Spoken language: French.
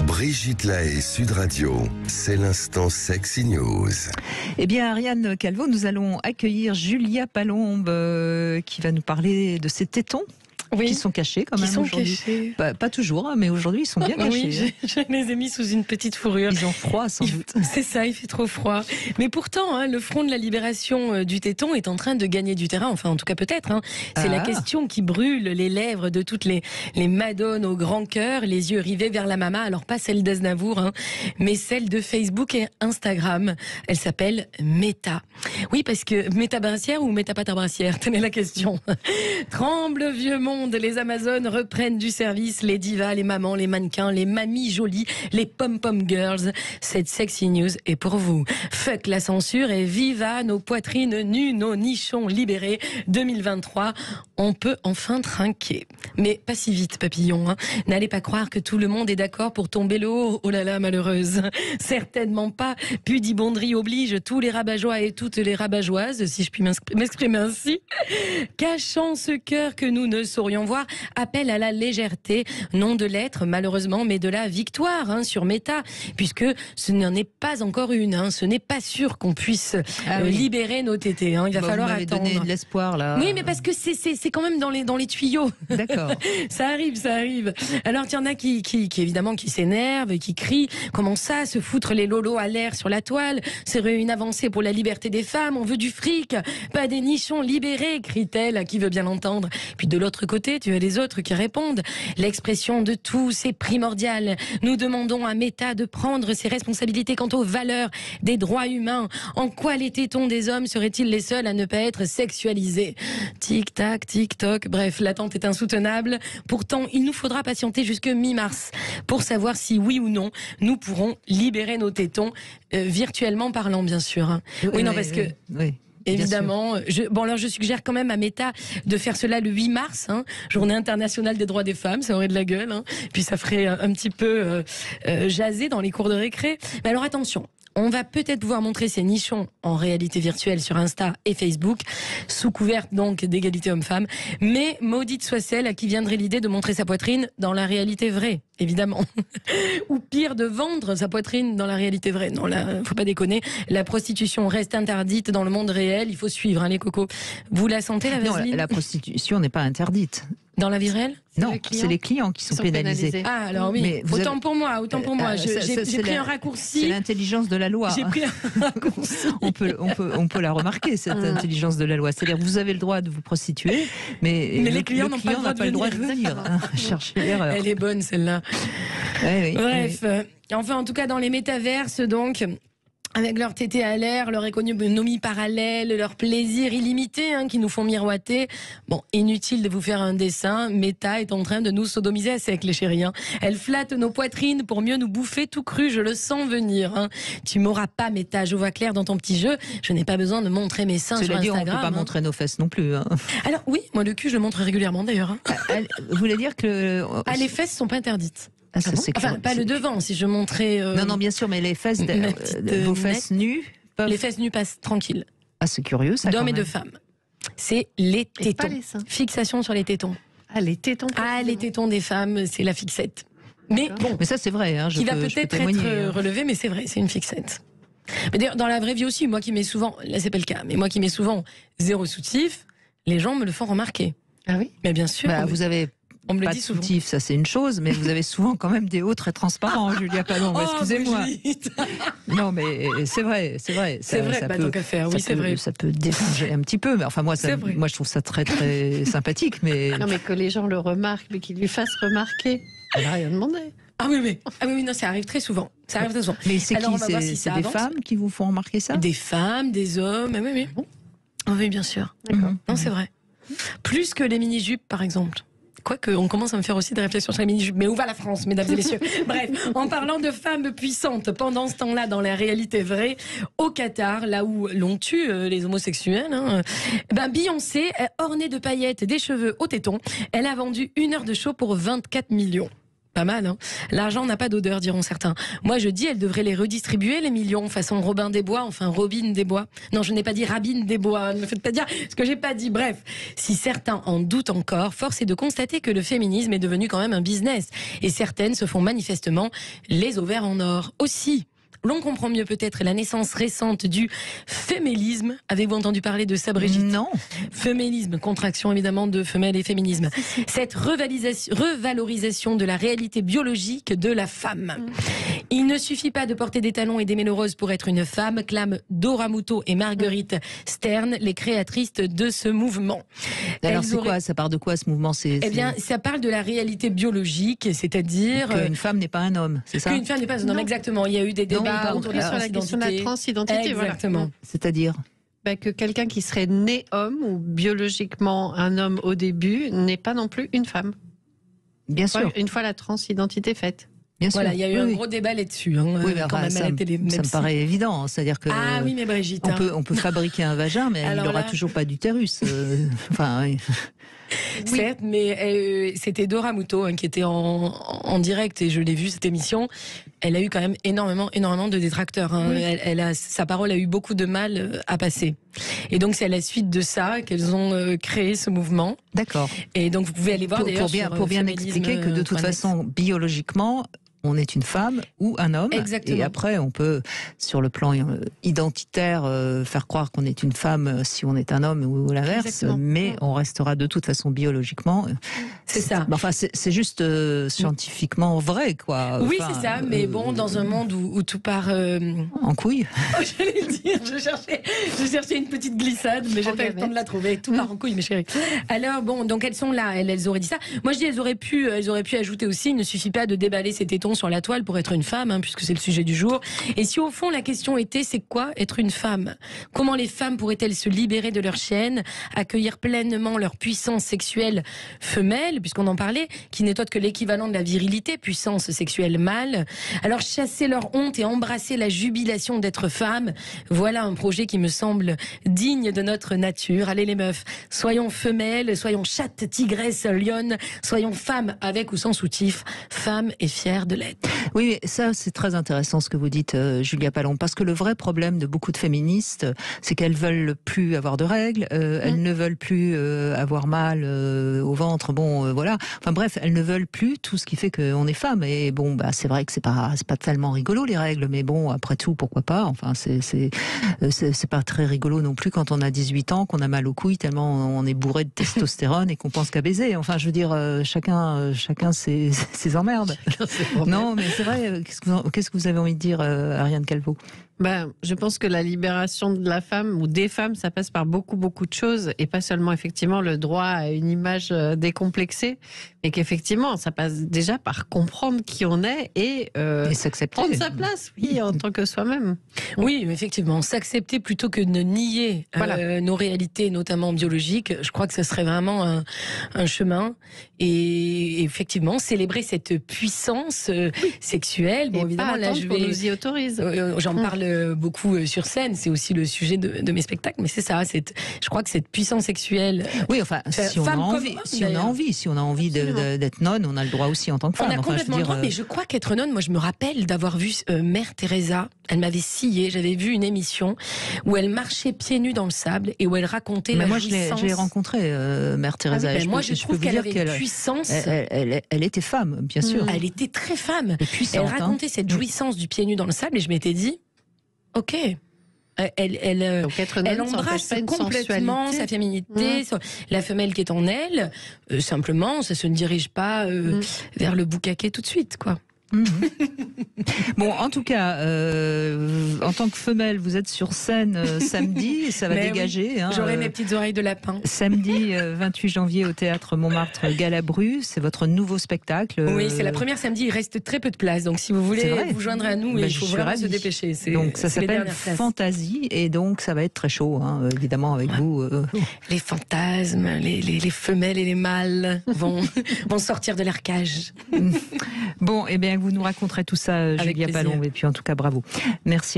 Brigitte Lahaie, Sud Radio, c'est l'instant Sexy News. Eh bien, Ariane Calvo, nous allons accueillir Julia Palombe qui va nous parler de ses tétons. Oui. Qui sont cachés quand même aujourd'hui. Pas toujours, mais aujourd'hui ils sont bien cachés. Oui, je les ai mis sous une petite fourrure. Ils ont froid sans doute. C'est ça, il fait trop froid. Mais pourtant, le front de la libération du téton est en train de gagner du terrain. Enfin, en tout cas peut-être. C'est la question qui brûle les lèvres de toutes les madones au grand cœur, les yeux rivés vers la mama. Alors pas celle d'Aznavour, mais celle de Facebook et Instagram. Elle s'appelle Meta. Oui, parce que Meta brassière ou Meta pâte à brassière, tenez la question. Tremble vieux monde, les Amazones reprennent du service, les divas, les mamans, les mannequins, les mamies jolies, les pom-pom girls. Cette sexy news est pour vous. Fuck la censure et viva nos poitrines nues, nos nichons libérés. 2023, on peut enfin trinquer. Mais pas si vite, papillon. N'allez pas croire que tout le monde est d'accord pour tomber le haut. Oh là là, malheureuse. Certainement pas. Pudibonderie oblige tous les rabat-joie et toutes les rabat-joises, si je puis m'exprimer ainsi. Cachant ce cœur que nous ne saurions voir, appel à la légèreté, non de l'être malheureusement, mais de la victoire sur Meta, puisque ce n'en est pas encore une. Ce n'est pas sûr qu'on puisse libérer nos tétés. Il va falloir attendre. Donné de l'espoir là. Oui, mais parce que c'est quand même dans les tuyaux. D'accord. Ça arrive. Alors il y en a qui évidemment qui s'énervent, qui crient. Comment ça, se foutre les lolos à l'air sur la toile, c'est une avancée pour la liberté des femmes. On veut du fric, pas des nichons libérés, crie-t-elle. Qui veut bien l'entendre. Puis de l'autre côté, tu as les autres qui répondent. L'expression de tous est primordiale. Nous demandons à Meta de prendre ses responsabilités quant aux valeurs des droits humains. En quoi les tétons des hommes seraient-ils les seuls à ne pas être sexualisés? Tic-tac, tic-toc. Bref, l'attente est insoutenable. Pourtant, il nous faudra patienter jusque mi-mars pour savoir si oui ou non nous pourrons libérer nos tétons, virtuellement parlant, bien sûr. Oui, non, parce que... Oui. Évidemment. Alors je suggère quand même à Meta de faire cela le 8 mars, journée internationale des droits des femmes, ça aurait de la gueule, puis ça ferait un petit peu jaser dans les cours de récré. Mais alors attention, on va peut-être pouvoir montrer ces nichons en réalité virtuelle sur Insta et Facebook, sous couvert donc d'égalité homme-femme, mais maudite soit celle à qui viendrait l'idée de montrer sa poitrine dans la réalité vraie, évidemment. Ou pire, de vendre sa poitrine dans la réalité vraie. Non, là, faut pas déconner. La prostitution reste interdite dans le monde réel. Il faut suivre, les cocos. Vous la sentez, la vaseline? Non, la prostitution n'est pas interdite. Dans la vie réelle? Non, c'est les clients qui sont pénalisés. Ah, alors oui. Mais autant pour moi. J'ai pris un raccourci. C'est l'intelligence de la loi. J'ai pris un raccourci. on peut la remarquer, cette intelligence de la loi. C'est-à-dire, vous avez le droit de vous prostituer, mais les clients n'ont pas le droit de venir. Chercher l'erreur. Elle est bonne, celle-là. Oui, bref. Enfin, en tout cas, dans les métaverses, donc... avec leur tété à l'air, leur économie parallèle, leur plaisir illimité qui nous font miroiter. Bon, inutile de vous faire un dessin, Meta est en train de nous sodomiser à sec, les chéris. Elle flatte nos poitrines pour mieux nous bouffer tout cru, je le sens venir. Tu m'auras pas, Meta, je vois clair dans ton petit jeu, je n'ai pas besoin de montrer mes seins sur Instagram. On ne peut pas montrer nos fesses non plus. Alors oui, moi le cul je le montre régulièrement d'ailleurs. Vous voulez dire que... les fesses sont pas interdites. Ah, ça, enfin, pas le devant, si je montrais... Non, bien sûr, mais les fesses, vos fesses nues peuvent... Les fesses nues passent tranquilles. Ah, c'est curieux, ça, d'hommes et de femmes. C'est les tétons. Les fixation sur les tétons. Ah, les tétons. Ah, les tétons des femmes, c'est la fixette. Mais bon... Mais ça, c'est vrai. Qui va peut-être être relevé, mais c'est vrai, c'est une fixette. Mais d'ailleurs, dans la vraie vie aussi, moi qui mets souvent... Là, c'est pas le cas, mais moi qui mets souvent zéro soutif, les gens me le font remarquer. Ah oui? Mais bien sûr. Vous avez... On me le pas dit de souvent. soutif, ça c'est une chose, mais vous avez souvent quand même des hauts très transparents, Julia Palombe. Excusez-moi. Non, mais c'est vrai. C'est vrai, tant qu'à faire. Oui, c'est vrai. Ça peut déranger un petit peu, mais enfin moi je trouve ça très très sympathique. Mais non, mais que les gens le remarquent, mais qu'ils lui fassent remarquer. Elle n'a rien demandé. Ah oui, non, ça arrive très souvent. Mais c'est qui? C'est des femmes qui vous font remarquer ça? Des femmes, des hommes. Oui. Oui, bien sûr. D'accord. Non, c'est vrai. Plus que les mini-jupes, par exemple. Quoique, on commence à me faire aussi des réflexions sur les mini-jupes. Mais où va la France, mesdames et messieurs? Bref, en parlant de femmes puissantes, pendant ce temps-là, dans la réalité vraie, au Qatar, là où l'on tue les homosexuels, Beyoncé, ornée de paillettes, des cheveux au téton, elle a vendu 1 heure de show pour 24 millions. Pas mal, hein. L'argent n'a pas d'odeur, diront certains. Moi, je dis, elle devrait les redistribuer, les millions, façon Robin des Bois, enfin Robin des Bois. Non, je n'ai pas dit Rabine des Bois, ne me faites pas dire ce que j'ai pas dit. Bref, si certains en doutent encore, force est de constater que le féminisme est devenu quand même un business. Et certaines se font manifestement les ovaires en or. Aussi, l'on comprend mieux peut-être la naissance récente du féminisme. Avez-vous entendu parler de ça, Brigitte ? Non. Féminisme, contraction évidemment de femelle et féminisme. Cette revalorisation de la réalité biologique de la femme. Il ne suffit pas de porter des talons et des mélos roses pour être une femme, clament Dora Muto et Marguerite Stern, les créatrices de ce mouvement. Alors c'est quoi ? Ça part de quoi ce mouvement ? Eh bien, ça parle de la réalité biologique, c'est-à-dire qu'une femme n'est pas un homme, c'est ça ? Qu'une femme n'est pas un homme, exactement. Il y a eu des débats autour de la question de la transidentité. Exactement. Voilà. C'est-à-dire ? Que quelqu'un qui serait né homme ou biologiquement un homme au début n'est pas non plus une femme. Bien sûr. Une fois la transidentité faite. Bien sûr. Voilà, il y a eu un gros débat là-dessus. Hein, oui, quand même, ça me paraît évident. C'est-à-dire que ah oui, mais Brigitte, on peut fabriquer un vagin, mais il n'aura toujours pas d'utérus. Enfin, oui. Certes, mais c'était Dora Muto qui était en direct et je l'ai vu cette émission. Elle a eu quand même énormément de détracteurs. Hein. Oui. Sa parole a eu beaucoup de mal à passer. Et donc c'est à la suite de ça qu'elles ont créé ce mouvement. D'accord. Et donc vous pouvez aller voir d'ailleurs pour bien expliquer que de toute façon, biologiquement, on est une femme ou un homme. Exactement. Et après, on peut, sur le plan identitaire, faire croire qu'on est une femme si on est un homme ou l'inverse. Exactement. Mais on restera de toute façon biologiquement. C'est ça. Enfin, c'est juste scientifiquement vrai, quoi. Oui, c'est ça. Mais bon, dans un monde où tout part en couille. Oh, j'allais le dire. Je cherchais une petite glissade, mais j'ai pas eu le temps de la trouver. Tout part en couille, mes chéris. Alors bon, donc elles sont là. Elles auraient dit ça. Moi, je dis elles auraient pu ajouter aussi. Il ne suffit pas de déballer ses tétons sur la toile pour être une femme, hein, puisque c'est le sujet du jour. Et si au fond la question était, c'est quoi être une femme ? Comment les femmes pourraient-elles se libérer de leur chaîne, accueillir pleinement leur puissance sexuelle femelle, puisqu'on en parlait, qui n'est autre que l'équivalent de la virilité, puissance sexuelle mâle. Alors chasser leur honte et embrasser la jubilation d'être femme, voilà un projet qui me semble digne de notre nature. Allez les meufs, soyons femelles, soyons chattes, tigresses, lionnes, soyons femmes avec ou sans soutif, femmes et fières de l'être. Oui, mais ça c'est très intéressant ce que vous dites, Julia Pallon, parce que le vrai problème de beaucoup de féministes, c'est qu'elles veulent plus avoir de règles, elles ne veulent plus avoir mal au ventre, voilà. Enfin bref, elles ne veulent plus tout ce qui fait qu'on est femme. Et bon, c'est vrai que c'est pas tellement rigolo les règles, mais bon, après tout, pourquoi pas. Enfin, c'est pas très rigolo non plus quand on a 18 ans, qu'on a mal aux couilles tellement on est bourré de testostérone et qu'on pense qu'à baiser. Enfin, je veux dire, chacun ses emmerdes. Non, mais c'est vrai. Qu'est-ce que vous avez envie de dire, Ariane Calvo ? Je pense que la libération de la femme ou des femmes, ça passe par beaucoup de choses et pas seulement effectivement le droit à une image décomplexée, mais qu'effectivement ça passe déjà par comprendre qui on est et s'accepter. Prendre sa place, oui, en tant que soi-même. Oui, effectivement, s'accepter plutôt que de nier nos réalités, notamment biologiques. Je crois que ce serait vraiment un chemin. Et effectivement, célébrer cette puissance sexuelle. Bon, et évidemment, pas là, qu'on nous y autorise. J'en parle beaucoup sur scène, c'est aussi le sujet de mes spectacles, mais c'est ça, je crois que cette puissance sexuelle... Oui, enfin, si on a envie d'être nonne, on a le droit aussi en tant que femme. On a complètement le droit, mais je crois qu'être nonne, moi je me rappelle d'avoir vu Mère Teresa, elle m'avait scié, j'avais vu une émission où elle marchait pieds nus dans le sable et où elle racontait la jouissance. Moi, je l'ai rencontré, Mère Teresa. Moi, je trouve qu'elle avait une puissance... Elle était femme, bien sûr. Elle était très femme. Puissante, elle racontait cette jouissance du pied nu dans le sable et je m'étais dit, ok... Elle embrasse complètement sa féminité, la femelle qui est en elle. Simplement, ça se ne dirige pas vers le boucaquet tout de suite, quoi. Bon, en tout cas, en tant que femelle, vous êtes sur scène samedi, ça va dégager. Oui, j'aurai mes petites oreilles de lapin. Samedi 28 janvier au théâtre Montmartre Galabru, c'est votre nouveau spectacle. Oui, c'est la première samedi, il reste très peu de place, donc si vous voulez vous joindre à nous, il faut vraiment se dépêcher. Donc ça s'appelle Fantasy, et donc ça va être très chaud, évidemment, avec vous. Les fantasmes, les femelles et les mâles vont sortir de leur cage. Bon, eh bien, vous nous raconterez tout ça, Julia Pallon, et puis en tout cas, bravo. Merci.